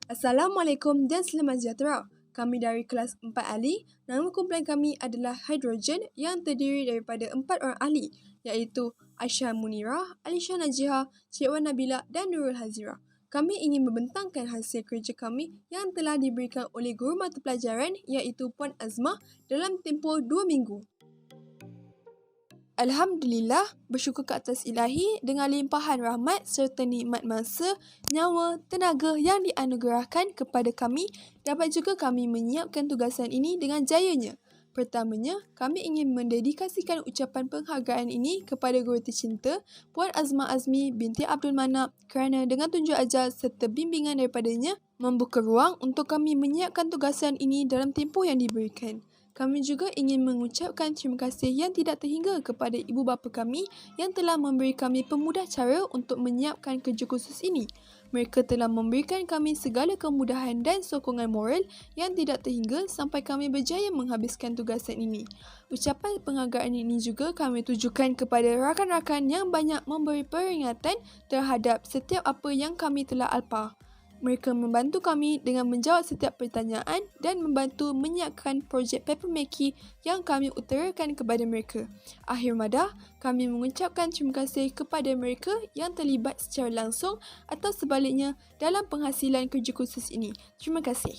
Assalamualaikum dan selamat sejahtera. Kami dari kelas 4 ahli. Nama kumpulan kami adalah Hydrogen yang terdiri daripada 4 orang ahli iaitu Aisyah Munirah, Alisha Najihah, Cik Wan Nabila dan Nurul Hazira. Kami ingin membentangkan hasil kerja kami yang telah diberikan oleh guru mata pelajaran iaitu Puan Azmah dalam tempoh 2 minggu. Alhamdulillah, bersyukur ke atas ilahi dengan limpahan rahmat serta nikmat masa, nyawa, tenaga yang dianugerahkan kepada kami, dapat juga kami menyiapkan tugasan ini dengan jayanya. Pertamanya, kami ingin mendedikasikan ucapan penghargaan ini kepada guru tercinta Puan Azmah Azmi binti Abdul Manap kerana dengan tunjuk ajar serta bimbingan daripadanya membuka ruang untuk kami menyiapkan tugasan ini dalam tempoh yang diberikan. Kami juga ingin mengucapkan terima kasih yang tidak terhingga kepada ibu bapa kami yang telah memberi kami pemudah cara untuk menyiapkan kerja khusus ini. Mereka telah memberikan kami segala kemudahan dan sokongan moral yang tidak terhingga sampai kami berjaya menghabiskan tugasan ini. Ucapan penghargaan ini juga kami tujukan kepada rakan-rakan yang banyak memberi peringatan terhadap setiap apa yang kami telah alpah. Mereka membantu kami dengan menjawab setiap pertanyaan dan membantu menyiapkan projek papermaki yang kami utarakan kepada mereka. Akhir madah, kami mengucapkan terima kasih kepada mereka yang terlibat secara langsung atau sebaliknya dalam penghasilan kerja khusus ini. Terima kasih.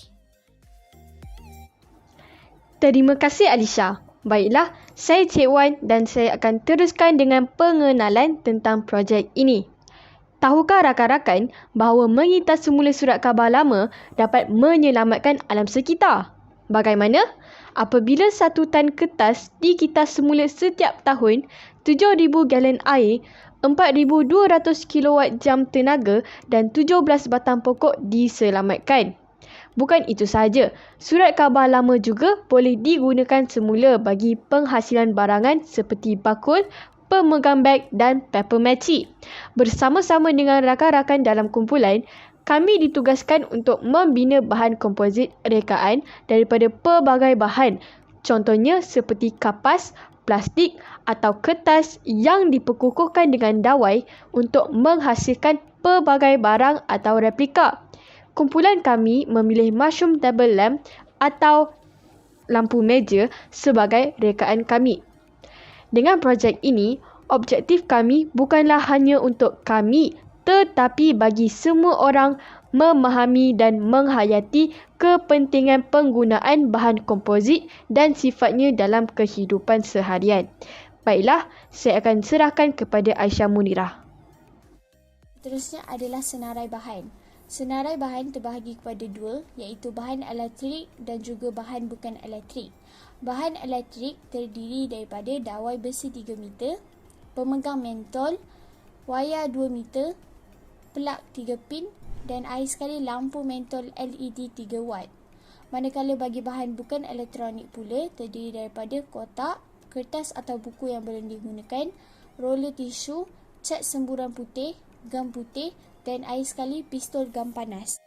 Terima kasih Alisha. Baiklah, saya Cik Wan dan saya akan teruskan dengan pengenalan tentang projek ini. Tahukah rakan-rakan bahawa mengintas semula surat khabar lama dapat menyelamatkan alam sekitar? Bagaimana? Apabila 1 tan kertas dikitas semula setiap tahun, 7,000 galon air, 4,200 kilowatt-jam tenaga dan 17 batang pokok diselamatkan. Bukan itu sahaja, surat khabar lama juga boleh digunakan semula bagi penghasilan barangan seperti bakul, pemegang beg dan papermaki. Bersama-sama dengan rakan-rakan dalam kumpulan, kami ditugaskan untuk membina bahan komposit rekaan daripada pelbagai bahan. Contohnya seperti kapas, plastik atau kertas yang diperkukuhkan dengan dawai untuk menghasilkan pelbagai barang atau replika. Kumpulan kami memilih mushroom table lamp atau lampu meja sebagai rekaan kami. Dengan projek ini, objektif kami bukanlah hanya untuk kami tetapi bagi semua orang memahami dan menghayati kepentingan penggunaan bahan komposit dan sifatnya dalam kehidupan seharian. Baiklah, saya akan serahkan kepada Aisyah Munirah. Seterusnya adalah senarai bahan. Senarai bahan terbahagi kepada 2 iaitu bahan elektrik dan juga bahan bukan elektrik. Bahan elektrik terdiri daripada dawai besi 3 meter, pemegang mentol, wayar 2 meter, plug 3 pin dan air sekali lampu mentol LED 3 watt. Manakala bagi bahan bukan elektronik pula terdiri daripada kotak, kertas atau buku yang boleh digunakan, roller tisu, cat semburan putih, gam putih dan air sekali pistol gam panas.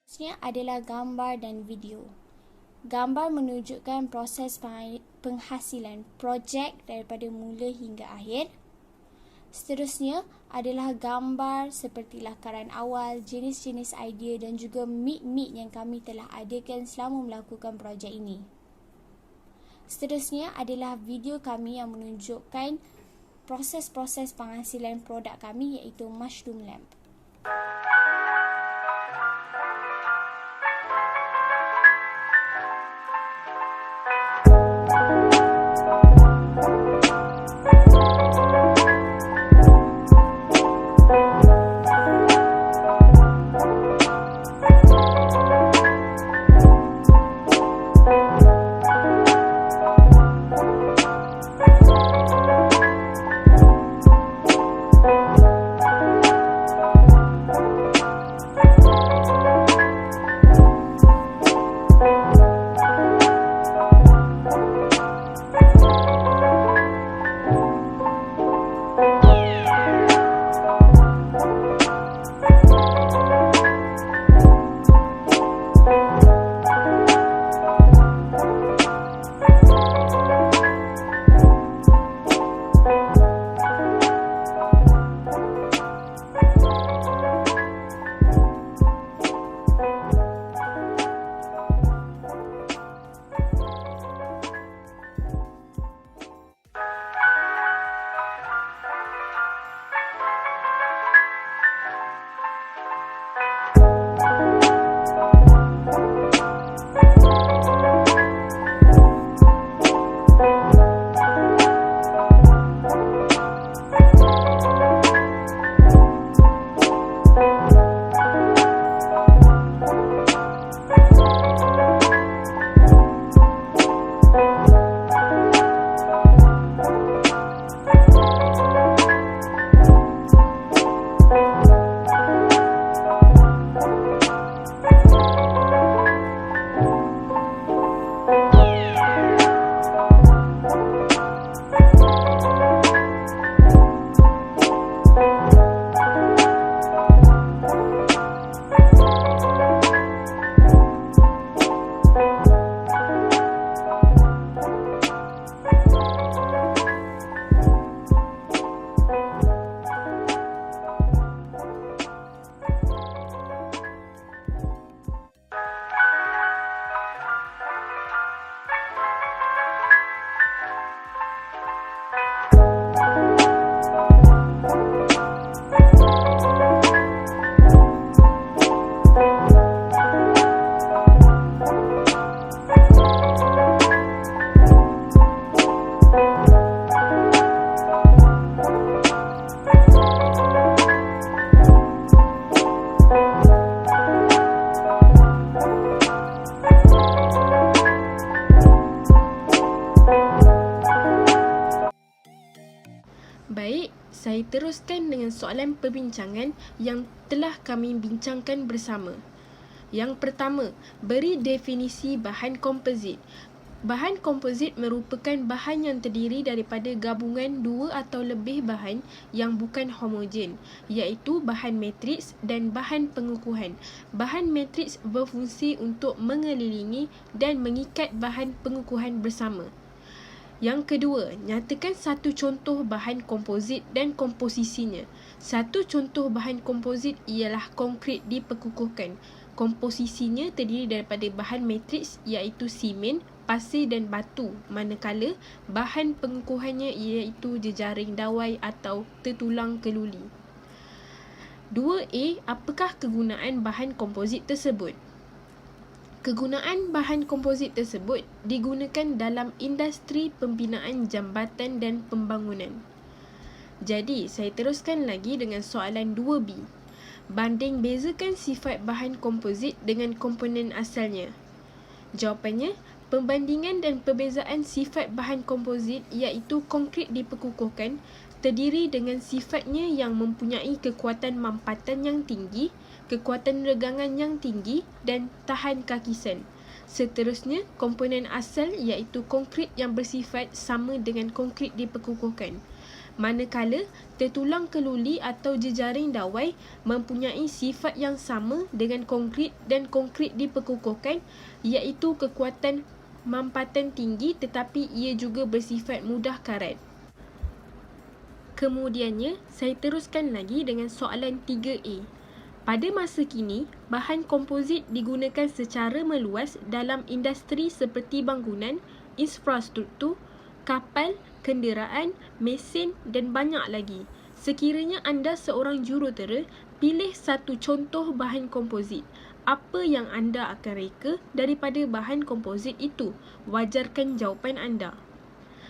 Seterusnya adalah gambar dan video. Gambar menunjukkan proses penghasilan projek daripada mula hingga akhir. Seterusnya adalah gambar seperti lakaran awal, jenis-jenis idea dan juga meet-meet yang kami telah adakan selama melakukan projek ini. Seterusnya adalah video kami yang menunjukkan proses-proses penghasilan produk kami iaitu mushroom lamp. teruskan dengan soalan perbincangan yang telah kami bincangkan bersama. Yang pertama, beri definisi bahan kompozit. Bahan kompozit merupakan bahan yang terdiri daripada gabungan dua atau lebih bahan yang bukan homogen, iaitu bahan matriks dan bahan pengukuhan. Bahan matriks berfungsi untuk mengelilingi dan mengikat bahan pengukuhan bersama. Yang kedua, nyatakan satu contoh bahan kompozit dan komposisinya. Satu contoh bahan kompozit ialah konkrit dipekukuhkan. Komposisinya terdiri daripada bahan matriks iaitu simen, pasir dan batu, manakala bahan pengukuhannya iaitu jejaring dawai atau tertulang keluli. 2A. Apakah kegunaan bahan kompozit tersebut? Kegunaan bahan kompozit tersebut digunakan dalam industri pembinaan jambatan dan pembangunan. Jadi, saya teruskan lagi dengan soalan 2B. Banding bezakan sifat bahan kompozit dengan komponen asalnya. Jawapannya, pembandingan dan perbezaan sifat bahan kompozit iaitu konkrit dipekukuhkan terdiri dengan sifatnya yang mempunyai kekuatan mampatan yang tinggi, kekuatan regangan yang tinggi dan tahan kakisan. Seterusnya, komponen asal iaitu konkrit yang bersifat sama dengan konkrit dipekukuhkan. Manakala tertulang keluli atau jejaring dawai mempunyai sifat yang sama dengan konkrit dan konkrit dipekukuhkan iaitu kekuatan mampatan tinggi tetapi ia juga bersifat mudah karat. Kemudiannya, saya teruskan lagi dengan soalan 3A. Pada masa kini, bahan kompozit digunakan secara meluas dalam industri seperti bangunan, infrastruktur, kapal, kenderaan, mesin dan banyak lagi. Sekiranya anda seorang jurutera, pilih satu contoh bahan kompozit. Apa yang anda akan reka daripada bahan kompozit itu? Wajarkan jawapan anda.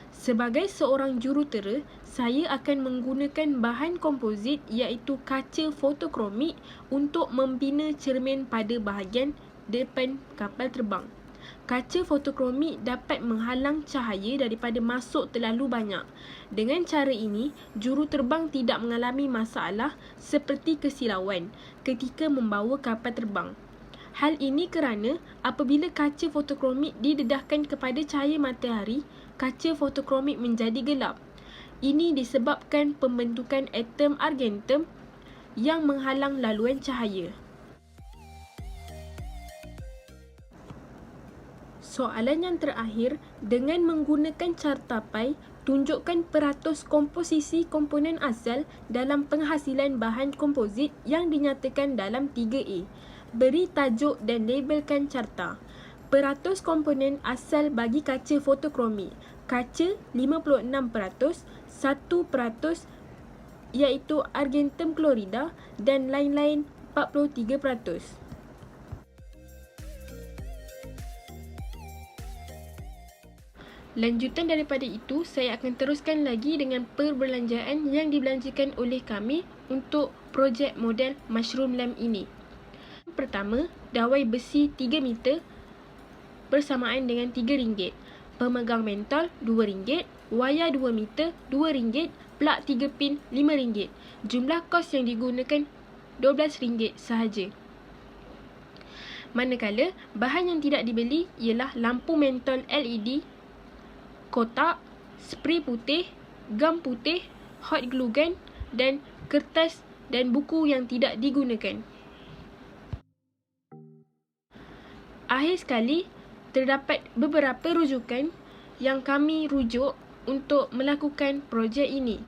Sebagai seorang jurutera, saya akan menggunakan bahan kompozit iaitu kaca fotokromik untuk membina cermin pada bahagian depan kapal terbang. Kaca fotokromik dapat menghalang cahaya daripada masuk terlalu banyak. Dengan cara ini, juruterbang tidak mengalami masalah seperti kesilauan ketika membawa kapal terbang. Hal ini kerana apabila kaca fotokromik didedahkan kepada cahaya matahari, kaca fotokromik menjadi gelap. Ini disebabkan pembentukan atom argentum yang menghalang laluan cahaya. Soalan yang terakhir, dengan menggunakan carta pai, tunjukkan peratus komposisi komponen asal dalam penghasilan bahan kompozit yang dinyatakan dalam 3A. Beri tajuk dan labelkan carta. Peratus komponen asal bagi kaca fotokromik. Kaca 56%, 1% iaitu argentum klorida dan lain-lain 43%. Lanjutan daripada itu, saya akan teruskan lagi dengan perbelanjaan yang dibelanjakan oleh kami untuk projek model mushroom lamp ini. Pertama, dawai besi 3 meter bersamaan dengan RM3. Pemegang mentol RM2, wayar 2 meter RM2, plug 3 pin RM5. Jumlah kos yang digunakan RM12 sahaja. Manakala, bahan yang tidak dibeli ialah lampu mentol LED, kotak, spray putih, gam putih, hot glue gun dan kertas dan buku yang tidak digunakan. Akhir sekali, terdapat beberapa rujukan yang kami rujuk untuk melakukan projek ini.